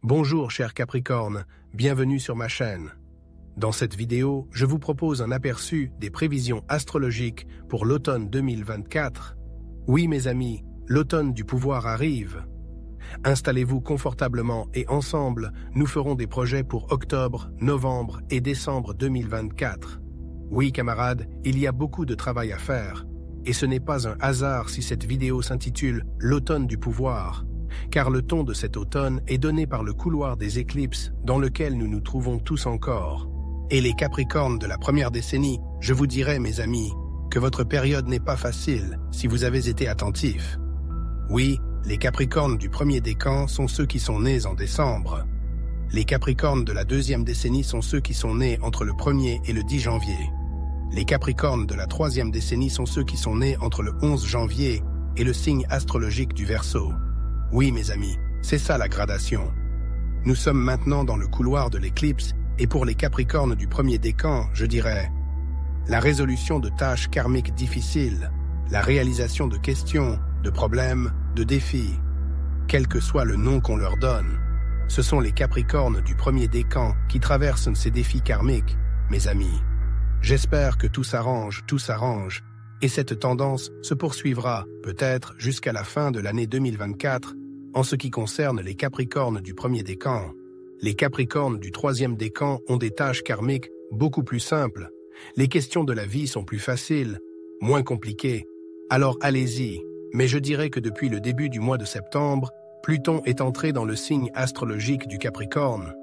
Bonjour chers Capricornes, bienvenue sur ma chaîne. Dans cette vidéo, je vous propose un aperçu des prévisions astrologiques pour l'automne 2024. Oui mes amis, l'automne du pouvoir arrive. Installez-vous confortablement et ensemble, nous ferons des projets pour octobre, novembre et décembre 2024. Oui camarades, il y a beaucoup de travail à faire. Et ce n'est pas un hasard si cette vidéo s'intitule « L'automne du pouvoir », car le ton de cet automne est donné par le couloir des éclipses dans lequel nous nous trouvons tous encore. Et les Capricornes de la première décennie, je vous dirais mes amis, que votre période n'est pas facile si vous avez été attentifs. Oui, les Capricornes du premier décan sont ceux qui sont nés en décembre. Les Capricornes de la deuxième décennie sont ceux qui sont nés entre le 1er et le 10 janvier. Les Capricornes de la troisième décennie sont ceux qui sont nés entre le 11 janvier et le signe astrologique du Verseau. Oui mes amis, c'est ça la gradation. Nous sommes maintenant dans le couloir de l'éclipse et pour les Capricornes du premier décan, je dirais la résolution de tâches karmiques difficiles, la réalisation de questions, de problèmes, de défis, quel que soit le nom qu'on leur donne. Ce sont les Capricornes du premier décan qui traversent ces défis karmiques, mes amis. J'espère que tout s'arrange, et cette tendance se poursuivra, peut-être, jusqu'à la fin de l'année 2024, en ce qui concerne les Capricornes du premier décan. Les Capricornes du troisième décan ont des tâches karmiques beaucoup plus simples. Les questions de la vie sont plus faciles, moins compliquées. Alors allez-y, mais je dirais que depuis le début du mois de septembre, Pluton est entré dans le signe astrologique du Capricorne.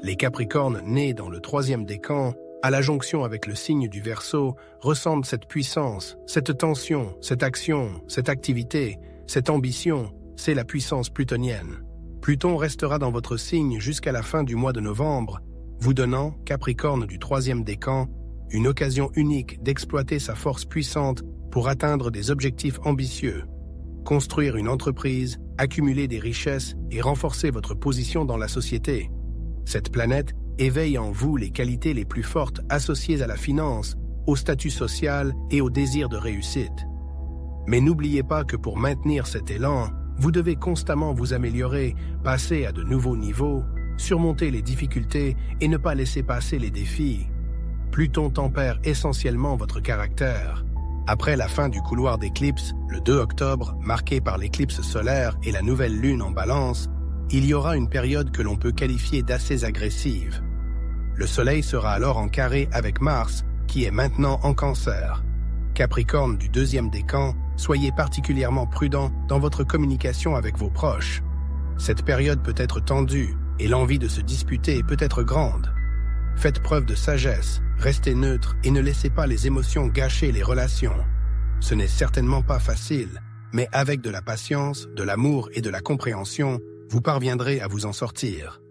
Les Capricornes nés dans le troisième décan, à la jonction avec le signe du Verseau, ressentent cette puissance, cette tension, cette action, cette activité, cette ambition, c'est la puissance plutonienne. Pluton restera dans votre signe jusqu'à la fin du mois de novembre, vous donnant, Capricorne du troisième décan, une occasion unique d'exploiter sa force puissante pour atteindre des objectifs ambitieux, construire une entreprise, accumuler des richesses et renforcer votre position dans la société. Cette planète éveille en vous les qualités les plus fortes associées à la finance, au statut social et au désir de réussite. Mais n'oubliez pas que pour maintenir cet élan, vous devez constamment vous améliorer, passer à de nouveaux niveaux, surmonter les difficultés et ne pas laisser passer les défis. Pluton tempère essentiellement votre caractère. Après la fin du couloir d'éclipse, le 2 octobre, marqué par l'éclipse solaire et la nouvelle lune en balance, il y aura une période que l'on peut qualifier d'assez agressive. Le Soleil sera alors en carré avec Mars, qui est maintenant en Cancer. Capricorne du deuxième décan, soyez particulièrement prudent dans votre communication avec vos proches. Cette période peut être tendue et l'envie de se disputer peut être grande. Faites preuve de sagesse, restez neutre et ne laissez pas les émotions gâcher les relations. Ce n'est certainement pas facile, mais avec de la patience, de l'amour et de la compréhension, vous parviendrez à vous en sortir.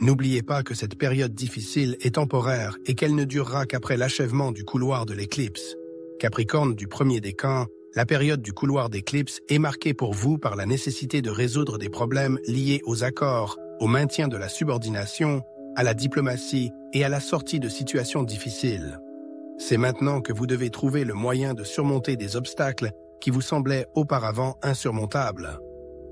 N'oubliez pas que cette période difficile est temporaire et qu'elle ne durera qu'après l'achèvement du couloir de l'éclipse. Capricorne du premier décan, la période du couloir d'éclipse est marquée pour vous par la nécessité de résoudre des problèmes liés aux accords, au maintien de la subordination, à la diplomatie et à la sortie de situations difficiles. C'est maintenant que vous devez trouver le moyen de surmonter des obstacles qui vous semblaient auparavant insurmontables.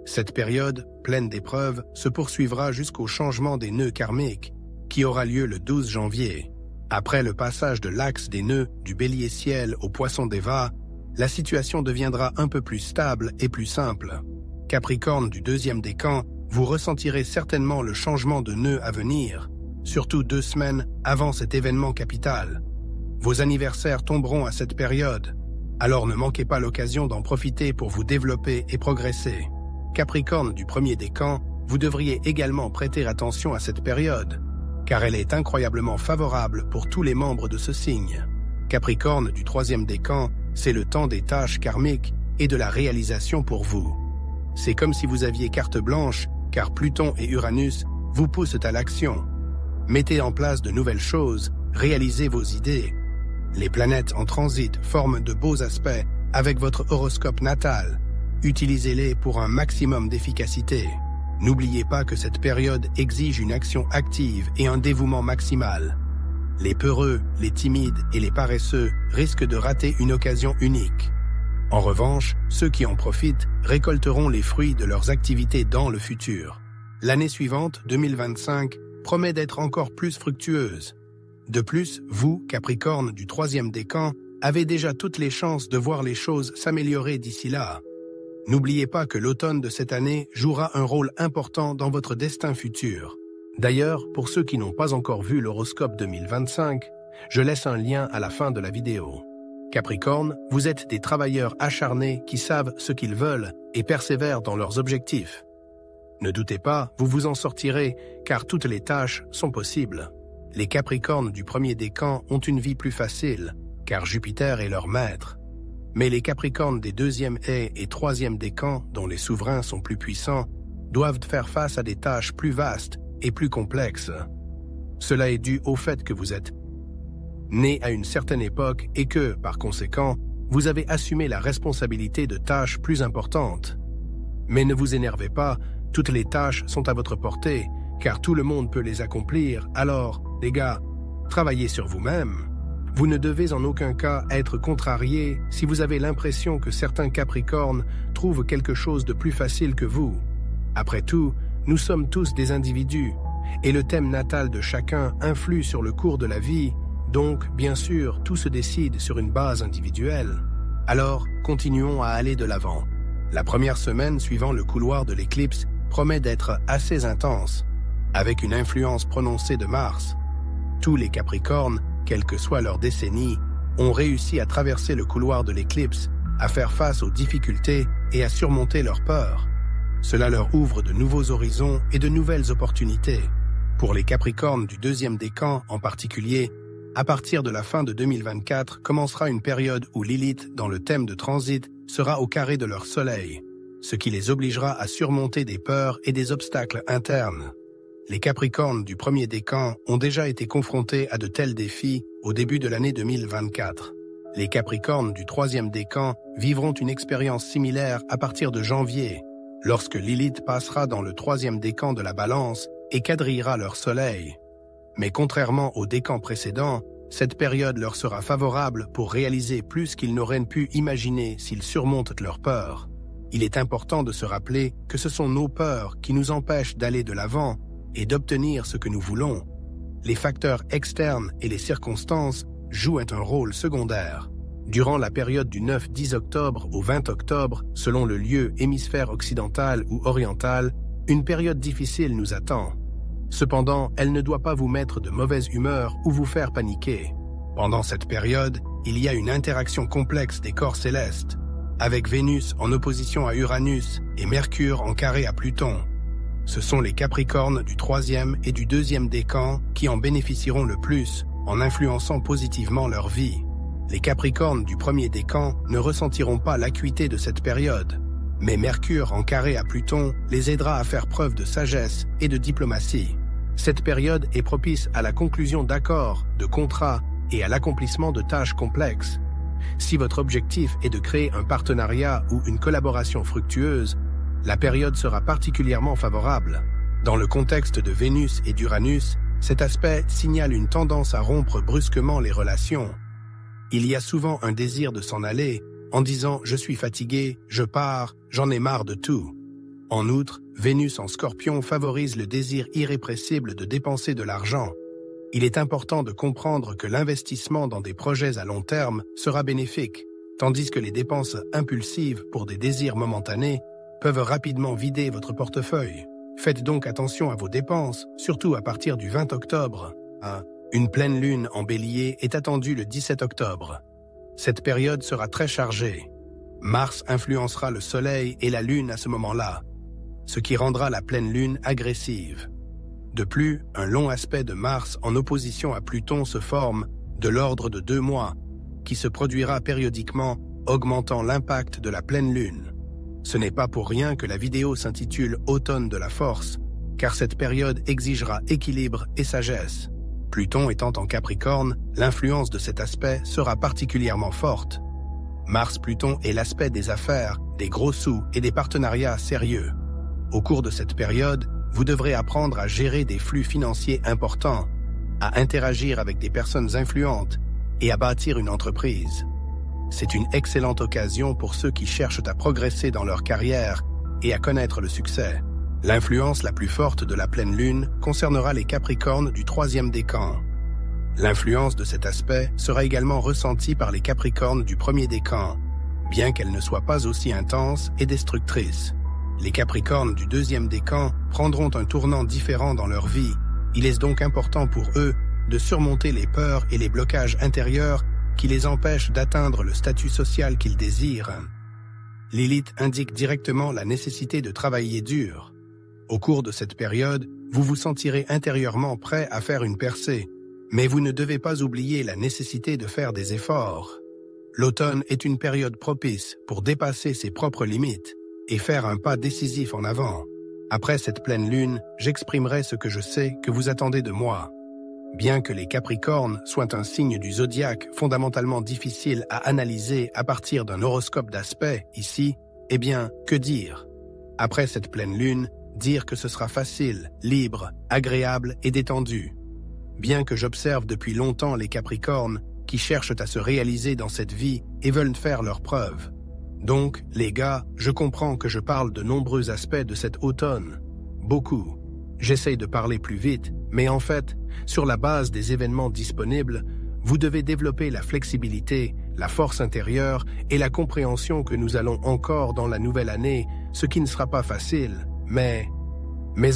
Cette période, pleine d'épreuves, se poursuivra jusqu'au changement des nœuds karmiques, qui aura lieu le 12 janvier. Après le passage de l'axe des nœuds du Bélier ciel au Poisson Déva, la situation deviendra un peu plus stable et plus simple. Capricorne du deuxième décan, vous ressentirez certainement le changement de nœud à venir, surtout 2 semaines avant cet événement capital. Vos anniversaires tomberont à cette période, alors ne manquez pas l'occasion d'en profiter pour vous développer et progresser. Capricorne du premier décan, vous devriez également prêter attention à cette période, car elle est incroyablement favorable pour tous les membres de ce signe. Capricorne du troisième décan, c'est le temps des tâches karmiques et de la réalisation pour vous. C'est comme si vous aviez carte blanche, car Pluton et Uranus vous poussent à l'action. Mettez en place de nouvelles choses, réalisez vos idées. Les planètes en transit forment de beaux aspects avec votre horoscope natal. Utilisez-les pour un maximum d'efficacité. N'oubliez pas que cette période exige une action active et un dévouement maximal. Les peureux, les timides et les paresseux risquent de rater une occasion unique. En revanche, ceux qui en profitent récolteront les fruits de leurs activités dans le futur. L'année suivante, 2025, promet d'être encore plus fructueuse. De plus, vous, Capricorne du 3e décan, avez déjà toutes les chances de voir les choses s'améliorer d'ici là. N'oubliez pas que l'automne de cette année jouera un rôle important dans votre destin futur. D'ailleurs, pour ceux qui n'ont pas encore vu l'horoscope 2025, je laisse un lien à la fin de la vidéo. Capricorne, vous êtes des travailleurs acharnés qui savent ce qu'ils veulent et persévèrent dans leurs objectifs. Ne doutez pas, vous vous en sortirez, car toutes les tâches sont possibles. Les Capricornes du 1er décan ont une vie plus facile, car Jupiter est leur maître. Mais les Capricornes des 2e et 3e décans, dont les souverains sont plus puissants, doivent faire face à des tâches plus vastes et plus complexes. Cela est dû au fait que vous êtes né à une certaine époque et que, par conséquent, vous avez assumé la responsabilité de tâches plus importantes. Mais ne vous énervez pas, toutes les tâches sont à votre portée, car tout le monde peut les accomplir, alors, les gars, travaillez sur vous-même. Vous ne devez en aucun cas être contrarié si vous avez l'impression que certains Capricornes trouvent quelque chose de plus facile que vous. Après tout, nous sommes tous des individus, et le thème natal de chacun influe sur le cours de la vie, donc, bien sûr, tout se décide sur une base individuelle. Alors, continuons à aller de l'avant. La première semaine suivant le couloir de l'éclipse promet d'être assez intense, avec une influence prononcée de Mars. Tous les Capricornes, quelle que soit leur décennie, ont réussi à traverser le couloir de l'éclipse, à faire face aux difficultés et à surmonter leurs peurs. Cela leur ouvre de nouveaux horizons et de nouvelles opportunités. Pour les Capricornes du 2e décan en particulier, à partir de la fin de 2024 commencera une période où Lilith, dans le thème de transit, sera au carré de leur soleil, ce qui les obligera à surmonter des peurs et des obstacles internes. Les Capricornes du 1er décan ont déjà été confrontés à de tels défis au début de l'année 2024. Les Capricornes du 3e décan vivront une expérience similaire à partir de janvier, lorsque Lilith passera dans le 3e décan de la Balance et quadrillera leur soleil. Mais contrairement au décan précédent, cette période leur sera favorable pour réaliser plus qu'ils n'auraient pu imaginer s'ils surmontent leurs peurs. Il est important de se rappeler que ce sont nos peurs qui nous empêchent d'aller de l'avant et d'obtenir ce que nous voulons. Les facteurs externes et les circonstances jouent un rôle secondaire. Durant la période du 9-10 octobre au 20 octobre, selon le lieu hémisphère occidental ou oriental, une période difficile nous attend. Cependant, elle ne doit pas vous mettre de mauvaise humeur ou vous faire paniquer. Pendant cette période, il y a une interaction complexe des corps célestes, avec Vénus en opposition à Uranus et Mercure en carré à Pluton. Ce sont les Capricornes du 3e et du 2e décan qui en bénéficieront le plus en influençant positivement leur vie. Les Capricornes du 1er décan ne ressentiront pas l'acuité de cette période, mais Mercure en carré à Pluton les aidera à faire preuve de sagesse et de diplomatie. Cette période est propice à la conclusion d'accords, de contrats et à l'accomplissement de tâches complexes. Si votre objectif est de créer un partenariat ou une collaboration fructueuse, la période sera particulièrement favorable. Dans le contexte de Vénus et d'Uranus, cet aspect signale une tendance à rompre brusquement les relations. Il y a souvent un désir de s'en aller, en disant « je suis fatigué, je pars, j'en ai marre de tout ». En outre, Vénus en Scorpion favorise le désir irrépressible de dépenser de l'argent. Il est important de comprendre que l'investissement dans des projets à long terme sera bénéfique, tandis que les dépenses impulsives pour des désirs momentanés peuvent rapidement vider votre portefeuille. Faites donc attention à vos dépenses, surtout à partir du 20 octobre. Une pleine lune en Bélier est attendue le 17 octobre. Cette période sera très chargée. Mars influencera le Soleil et la Lune à ce moment-là, ce qui rendra la pleine lune agressive. De plus, un long aspect de Mars en opposition à Pluton se forme, de l'ordre de 2 mois, qui se produira périodiquement, augmentant l'impact de la pleine lune. Ce n'est pas pour rien que la vidéo s'intitule « Automne de la force », car cette période exigera équilibre et sagesse. Pluton étant en Capricorne, l'influence de cet aspect sera particulièrement forte. Mars-Pluton est l'aspect des affaires, des gros sous et des partenariats sérieux. Au cours de cette période, vous devrez apprendre à gérer des flux financiers importants, à interagir avec des personnes influentes et à bâtir une entreprise. C'est une excellente occasion pour ceux qui cherchent à progresser dans leur carrière et à connaître le succès. L'influence la plus forte de la pleine lune concernera les Capricornes du 3e décan. L'influence de cet aspect sera également ressentie par les Capricornes du 1er décan, bien qu'elle ne soit pas aussi intense et destructrice. Les Capricornes du 2e décan prendront un tournant différent dans leur vie. Il est donc important pour eux de surmonter les peurs et les blocages intérieurs qui les empêchent d'atteindre le statut social qu'ils désirent. Lilith indique directement la nécessité de travailler dur. Au cours de cette période, vous vous sentirez intérieurement prêt à faire une percée, mais vous ne devez pas oublier la nécessité de faire des efforts. L'automne est une période propice pour dépasser ses propres limites et faire un pas décisif en avant. Après cette pleine lune, j'exprimerai ce que je sais que vous attendez de moi. Bien que les Capricornes soient un signe du zodiaque fondamentalement difficile à analyser à partir d'un horoscope d'aspect ici, eh bien, que dire? Après cette pleine lune, dire que ce sera facile, libre, agréable et détendu. Bien que j'observe depuis longtemps les Capricornes qui cherchent à se réaliser dans cette vie et veulent faire leurs preuves. Donc, les gars, je comprends que je parle de nombreux aspects de cet automne. Beaucoup. J'essaye de parler plus vite, mais en fait, sur la base des événements disponibles, vous devez développer la flexibilité, la force intérieure et la compréhension que nous allons encore dans la nouvelle année, ce qui ne sera pas facile, mais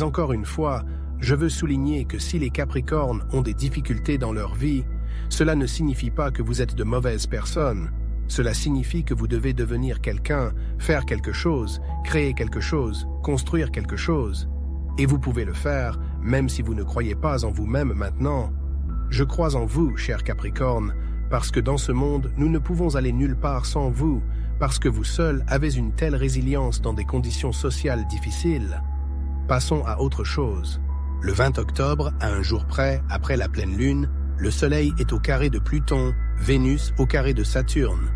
encore une fois, je veux souligner que si les Capricornes ont des difficultés dans leur vie, cela ne signifie pas que vous êtes de mauvaises personnes. Cela signifie que vous devez devenir quelqu'un, faire quelque chose, créer quelque chose, construire quelque chose. Et vous pouvez le faire, même si vous ne croyez pas en vous-même maintenant. Je crois en vous, cher Capricorne, parce que dans ce monde, nous ne pouvons aller nulle part sans vous, parce que vous seuls avez une telle résilience dans des conditions sociales difficiles. Passons à autre chose. Le 20 octobre, à un jour près, après la pleine lune, le Soleil est au carré de Pluton, Vénus au carré de Saturne.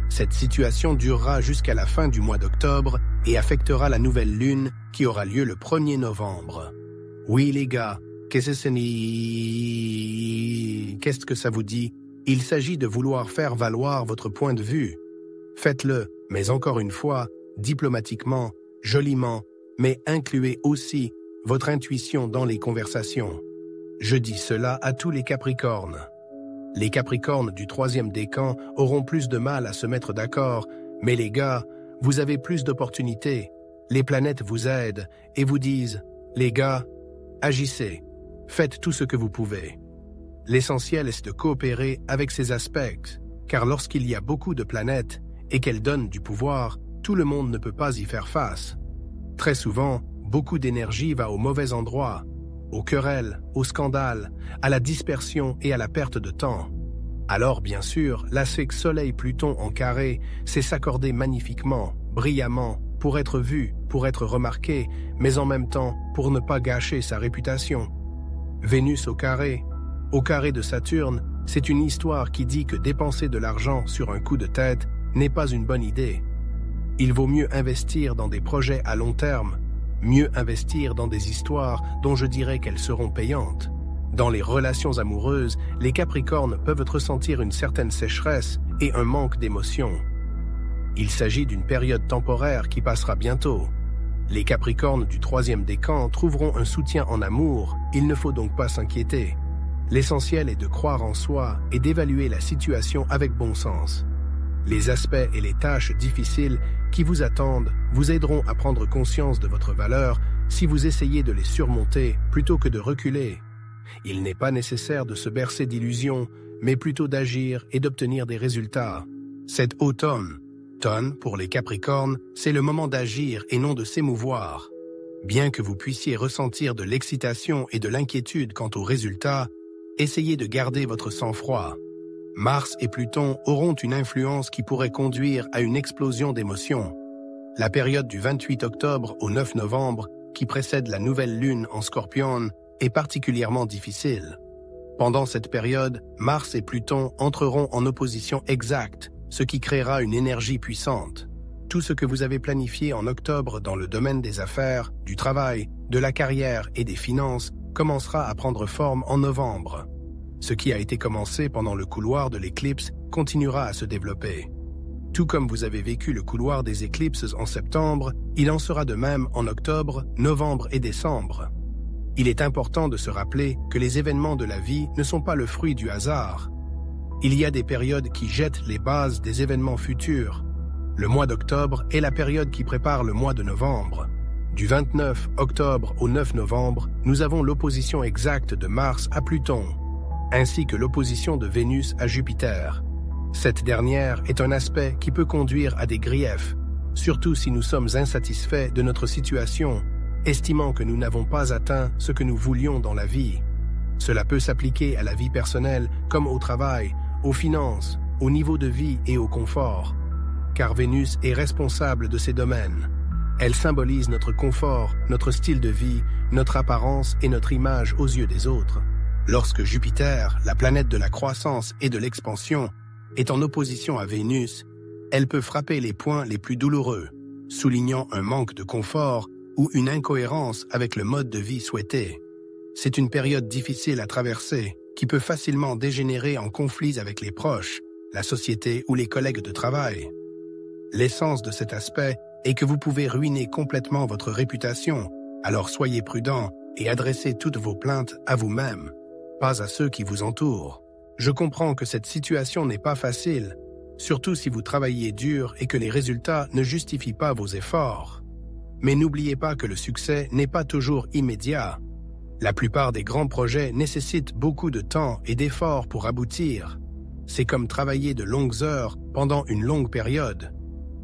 Cette situation durera jusqu'à la fin du mois d'octobre et affectera la nouvelle lune qui aura lieu le 1er novembre. Oui les gars, qu'est-ce que ça vous dit? Il s'agit de vouloir faire valoir votre point de vue. Faites-le, mais encore une fois, diplomatiquement, joliment, mais incluez aussi votre intuition dans les conversations. Je dis cela à tous les Capricornes. Les Capricornes du 3e décan auront plus de mal à se mettre d'accord, mais les gars, vous avez plus d'opportunités. Les planètes vous aident et vous disent « Les gars, agissez, faites tout ce que vous pouvez ». L'essentiel est de coopérer avec ces aspects, car lorsqu'il y a beaucoup de planètes et qu'elles donnent du pouvoir, tout le monde ne peut pas y faire face. Très souvent, beaucoup d'énergie va au mauvais endroit, aux querelles, aux scandales, à la dispersion et à la perte de temps. Alors bien sûr, l'aspect Soleil-Pluton en carré, c'est s'accorder magnifiquement, brillamment, pour être vu, pour être remarqué, mais en même temps pour ne pas gâcher sa réputation. Vénus au carré de Saturne, c'est une histoire qui dit que dépenser de l'argent sur un coup de tête n'est pas une bonne idée. Il vaut mieux investir dans des projets à long terme, mieux investir dans des histoires dont je dirais qu'elles seront payantes. Dans les relations amoureuses, les Capricornes peuvent ressentir une certaine sécheresse et un manque d'émotion. Il s'agit d'une période temporaire qui passera bientôt. Les Capricornes du 3e décan trouveront un soutien en amour, il ne faut donc pas s'inquiéter. L'essentiel est de croire en soi et d'évaluer la situation avec bon sens. Les aspects et les tâches difficiles qui vous attendent vous aideront à prendre conscience de votre valeur si vous essayez de les surmonter plutôt que de reculer. Il n'est pas nécessaire de se bercer d'illusions, mais plutôt d'agir et d'obtenir des résultats. Cet automne, pour les Capricornes, c'est le moment d'agir et non de s'émouvoir. Bien que vous puissiez ressentir de l'excitation et de l'inquiétude quant aux résultats, essayez de garder votre sang-froid. Mars et Pluton auront une influence qui pourrait conduire à une explosion d'émotions. La période du 28 octobre au 9 novembre, qui précède la nouvelle lune en Scorpion, est particulièrement difficile. Pendant cette période, Mars et Pluton entreront en opposition exacte, ce qui créera une énergie puissante. Tout ce que vous avez planifié en octobre dans le domaine des affaires, du travail, de la carrière et des finances commencera à prendre forme en novembre. Ce qui a été commencé pendant le couloir de l'éclipse continuera à se développer. Tout comme vous avez vécu le couloir des éclipses en septembre, Il en sera de même en octobre, novembre et décembre. Il est important de se rappeler que les événements de la vie ne sont pas le fruit du hasard. Il y a des périodes qui jettent les bases des événements futurs. Le mois d'octobre est la période qui prépare le mois de novembre. Du 29 octobre au 9 novembre, nous avons l'opposition exacte de Mars à Pluton, ainsi que l'opposition de Vénus à Jupiter. Cette dernière est un aspect qui peut conduire à des griefs, surtout si nous sommes insatisfaits de notre situation, estimant que nous n'avons pas atteint ce que nous voulions dans la vie. Cela peut s'appliquer à la vie personnelle comme au travail, aux finances, au niveau de vie et au confort, car Vénus est responsable de ces domaines. Elle symbolise notre confort, notre style de vie, notre apparence et notre image aux yeux des autres. Lorsque Jupiter, la planète de la croissance et de l'expansion, est en opposition à Vénus, elle peut frapper les points les plus douloureux, soulignant un manque de confort ou une incohérence avec le mode de vie souhaité. C'est une période difficile à traverser, qui peut facilement dégénérer en conflits avec les proches, la société ou les collègues de travail. L'essence de cet aspect est que vous pouvez ruiner complètement votre réputation, alors soyez prudent et adressez toutes vos plaintes à vous-même, pas à ceux qui vous entourent. Je comprends que cette situation n'est pas facile, surtout si vous travaillez dur et que les résultats ne justifient pas vos efforts. Mais n'oubliez pas que le succès n'est pas toujours immédiat. La plupart des grands projets nécessitent beaucoup de temps et d'efforts pour aboutir. C'est comme travailler de longues heures pendant une longue période.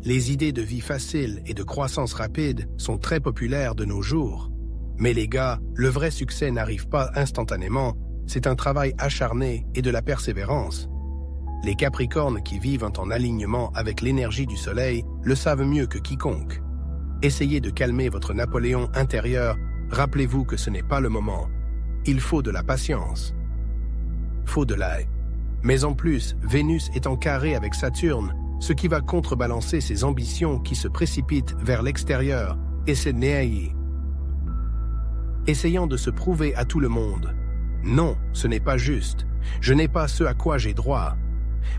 Les idées de vie facile et de croissance rapide sont très populaires de nos jours. Mais les gars, le vrai succès n'arrive pas instantanément, c'est un travail acharné et de la persévérance. Les Capricornes qui vivent en alignement avec l'énergie du Soleil le savent mieux que quiconque. Essayez de calmer votre Napoléon intérieur, rappelez-vous que ce n'est pas le moment. Il faut de la patience. Faut de l'ail. Mais en plus, Vénus est en carré avec Saturne, ce qui va contrebalancer ses ambitions qui se précipitent vers l'extérieur, et c'est néaï. Essayant de se prouver à tout le monde. Non, ce n'est pas juste. Je n'ai pas ce à quoi j'ai droit.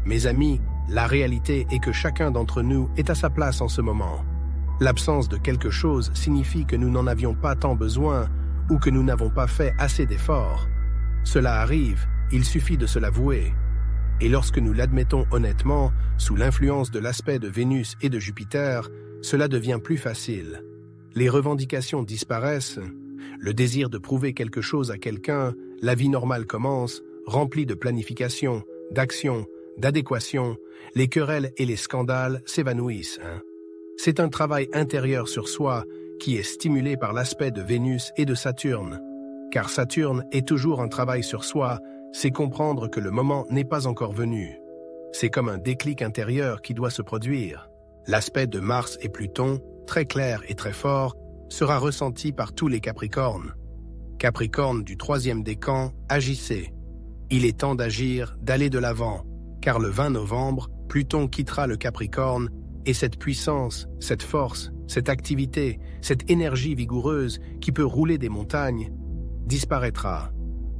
Mes amis, la réalité est que chacun d'entre nous est à sa place en ce moment. L'absence de quelque chose signifie que nous n'en avions pas tant besoin ou que nous n'avons pas fait assez d'efforts. Cela arrive, il suffit de se l'avouer. Et lorsque nous l'admettons honnêtement, sous l'influence de l'aspect de Vénus et de Jupiter, cela devient plus facile. Les revendications disparaissent, le désir de prouver quelque chose à quelqu'un, la vie normale commence, remplie de planification, d'action, d'adéquation, les querelles et les scandales s'évanouissent. C'est un travail intérieur sur soi qui est stimulé par l'aspect de Vénus et de Saturne. Car Saturne est toujours un travail sur soi, c'est comprendre que le moment n'est pas encore venu. C'est comme un déclic intérieur qui doit se produire. L'aspect de Mars et Pluton, très clair et très fort, sera ressenti par tous les Capricornes. Capricorne du 3e décan, agissez. Il est temps d'agir, d'aller de l'avant, car le 20 novembre, Pluton quittera le Capricorne et cette puissance, cette force, cette activité, cette énergie vigoureuse qui peut rouler des montagnes, disparaîtra.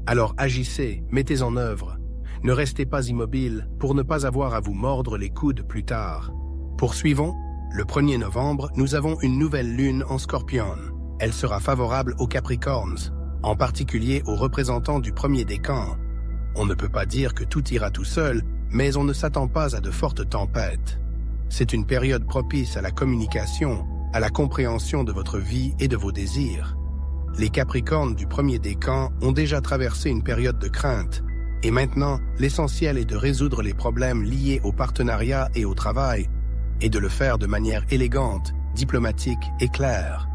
Alors agissez, mettez en œuvre. Ne restez pas immobile pour ne pas avoir à vous mordre les coudes plus tard. Poursuivons. Le 1er novembre, nous avons une nouvelle lune en Scorpion. Elle sera favorable aux Capricornes, en particulier aux représentants du 1er décan. On ne peut pas dire que tout ira tout seul, mais on ne s'attend pas à de fortes tempêtes. C'est une période propice à la communication, à la compréhension de votre vie et de vos désirs. Les Capricornes du 1er décan ont déjà traversé une période de crainte, et maintenant, l'essentiel est de résoudre les problèmes liés au partenariat et au travail, et de le faire de manière élégante, diplomatique et claire.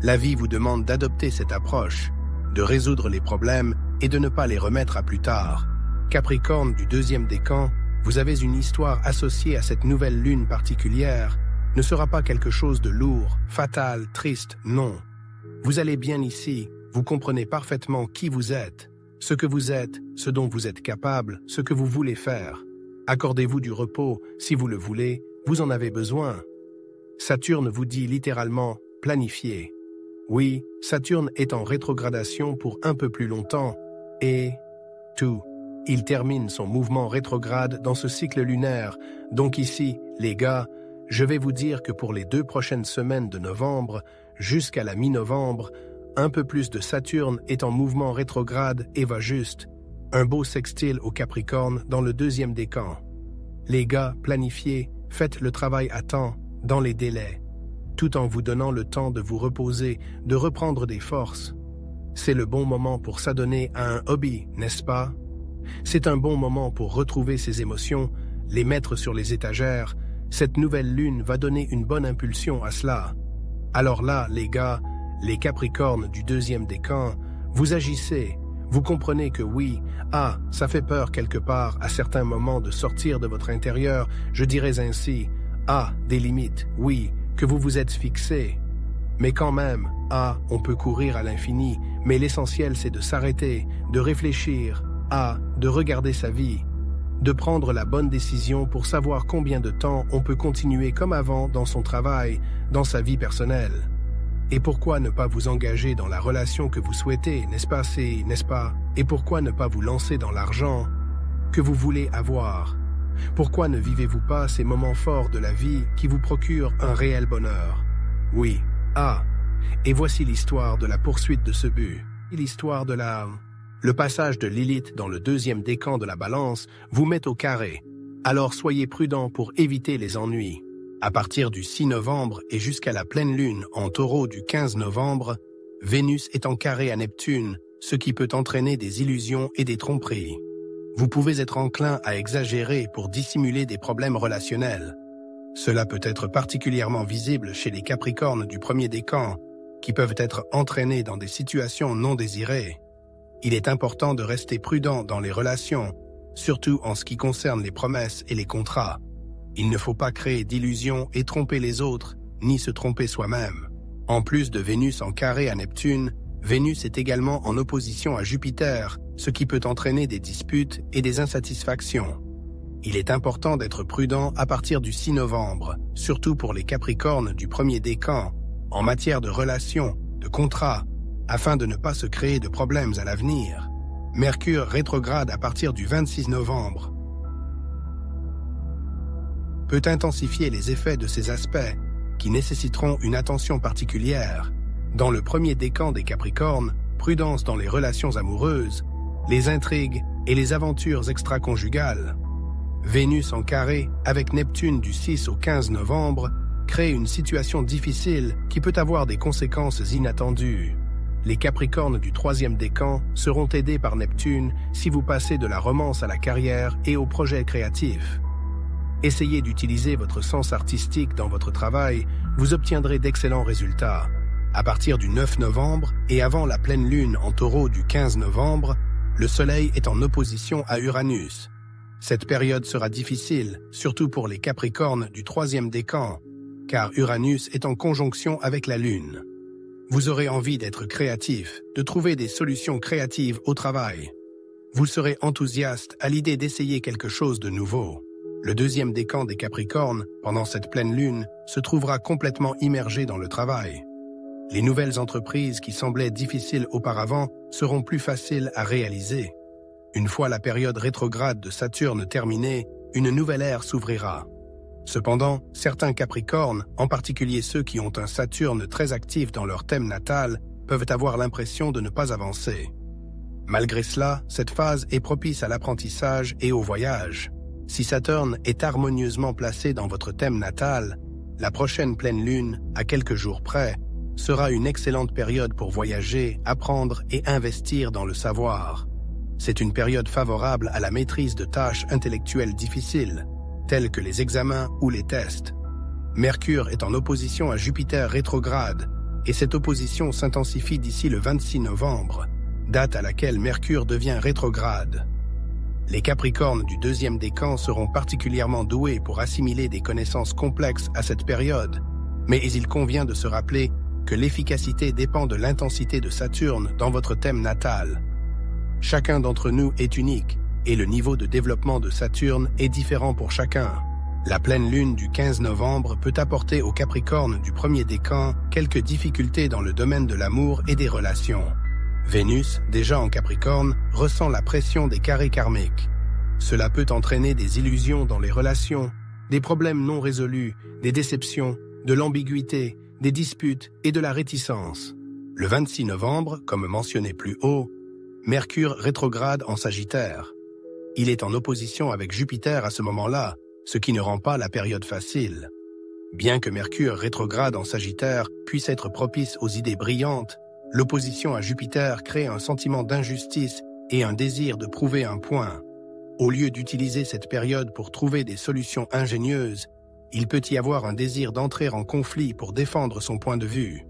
La vie vous demande d'adopter cette approche, de résoudre les problèmes et de ne pas les remettre à plus tard. Capricorne du 2e décan, vous avez une histoire associée à cette nouvelle lune particulière, ne sera pas quelque chose de lourd, fatal, triste, non. Vous allez bien ici, vous comprenez parfaitement qui vous êtes, ce dont vous êtes capable, ce que vous voulez faire. Accordez-vous du repos, si vous le voulez, vous en avez besoin. Saturne vous dit littéralement « planifier ». Oui, Saturne est en rétrogradation pour un peu plus longtemps, et tout. Il termine son mouvement rétrograde dans ce cycle lunaire, donc ici, les gars, je vais vous dire que pour les 2 prochaines semaines de novembre, jusqu'à la mi-novembre, un peu plus de Saturne est en mouvement rétrograde et va juste. Un beau sextile au Capricorne dans le 2e décan. Les gars, planifiez, faites le travail à temps, dans les délais, tout en vous donnant le temps de vous reposer, de reprendre des forces. C'est le bon moment pour s'adonner à un hobby, n'est-ce pas? C'est un bon moment pour retrouver ses émotions, les mettre sur les étagères. Cette nouvelle lune va donner une bonne impulsion à cela. Alors là, les gars, les Capricornes du 2e décan, vous agissez. Vous comprenez que oui, ça fait peur quelque part à certains moments de sortir de votre intérieur, je dirais ainsi. Des limites, oui, que vous vous êtes fixées. Mais quand même, on peut courir à l'infini, mais l'essentiel c'est de s'arrêter, de réfléchir, de regarder sa vie, de prendre la bonne décision pour savoir combien de temps on peut continuer comme avant dans son travail, dans sa vie personnelle. Et pourquoi ne pas vous engager dans la relation que vous souhaitez, n'est-ce pas? Et pourquoi ne pas vous lancer dans l'argent que vous voulez avoir? Pourquoi ne vivez-vous pas ces moments forts de la vie qui vous procurent un réel bonheur? Oui, et voici l'histoire de la poursuite de ce but. L'histoire de Le passage de Lilith dans le 2e décan de la Balance vous met au carré. Alors soyez prudents pour éviter les ennuis. À partir du 6 novembre et jusqu'à la pleine lune en Taureau du 15 novembre, Vénus est en carré à Neptune, ce qui peut entraîner des illusions et des tromperies. Vous pouvez être enclin à exagérer pour dissimuler des problèmes relationnels. Cela peut être particulièrement visible chez les Capricornes du 1er décan, qui peuvent être entraînés dans des situations non désirées. Il est important de rester prudent dans les relations, surtout en ce qui concerne les promesses et les contrats. Il ne faut pas créer d'illusions et tromper les autres, ni se tromper soi-même. En plus de Vénus en carré à Neptune, Vénus est également en opposition à Jupiter, ce qui peut entraîner des disputes et des insatisfactions. Il est important d'être prudent à partir du 6 novembre, surtout pour les Capricornes du 1er décan, en matière de relations, de contrats, afin de ne pas se créer de problèmes à l'avenir. Mercure rétrograde à partir du 26 novembre peut intensifier les effets de ces aspects qui nécessiteront une attention particulière. Dans le 1er décan des Capricornes, prudence dans les relations amoureuses, les intrigues et les aventures extra-conjugales. Vénus en carré avec Neptune du 6 au 15 novembre crée une situation difficile qui peut avoir des conséquences inattendues. Les Capricornes du 3e décan seront aidés par Neptune si vous passez de la romance à la carrière et aux projets créatifs. Essayez d'utiliser votre sens artistique dans votre travail, vous obtiendrez d'excellents résultats. À partir du 9 novembre et avant la pleine lune en Taureau du 15 novembre, le Soleil est en opposition à Uranus. Cette période sera difficile, surtout pour les Capricornes du 3e décan, car Uranus est en conjonction avec la Lune. Vous aurez envie d'être créatif, de trouver des solutions créatives au travail. Vous serez enthousiaste à l'idée d'essayer quelque chose de nouveau. Le 2e décan des Capricornes, pendant cette pleine lune, se trouvera complètement immergé dans le travail. Les nouvelles entreprises qui semblaient difficiles auparavant seront plus faciles à réaliser. Une fois la période rétrograde de Saturne terminée, une nouvelle ère s'ouvrira. Cependant, certains Capricornes, en particulier ceux qui ont un Saturne très actif dans leur thème natal, peuvent avoir l'impression de ne pas avancer. Malgré cela, cette phase est propice à l'apprentissage et au voyage. Si Saturne est harmonieusement placé dans votre thème natal, la prochaine pleine lune, à quelques jours près, sera une excellente période pour voyager, apprendre et investir dans le savoir. C'est une période favorable à la maîtrise de tâches intellectuelles difficiles, telles que les examens ou les tests. Mercure est en opposition à Jupiter rétrograde, et cette opposition s'intensifie d'ici le 26 novembre, date à laquelle Mercure devient rétrograde. Les Capricornes du 2e décan seront particulièrement doués pour assimiler des connaissances complexes à cette période, mais il convient de se rappeler que l'efficacité dépend de l'intensité de Saturne dans votre thème natal. Chacun d'entre nous est unique, et le niveau de développement de Saturne est différent pour chacun. La pleine lune du 15 novembre peut apporter aux Capricornes du 1er décan quelques difficultés dans le domaine de l'amour et des relations. Vénus, déjà en Capricorne, ressent la pression des carrés karmiques. Cela peut entraîner des illusions dans les relations, des problèmes non résolus, des déceptions, de l'ambiguïté, des disputes et de la réticence. Le 26 novembre, comme mentionné plus haut, Mercure rétrograde en Sagittaire. Il est en opposition avec Jupiter à ce moment-là, ce qui ne rend pas la période facile. Bien que Mercure rétrograde en Sagittaire puisse être propice aux idées brillantes, l'opposition à Jupiter crée un sentiment d'injustice et un désir de prouver un point. Au lieu d'utiliser cette période pour trouver des solutions ingénieuses, il peut y avoir un désir d'entrer en conflit pour défendre son point de vue.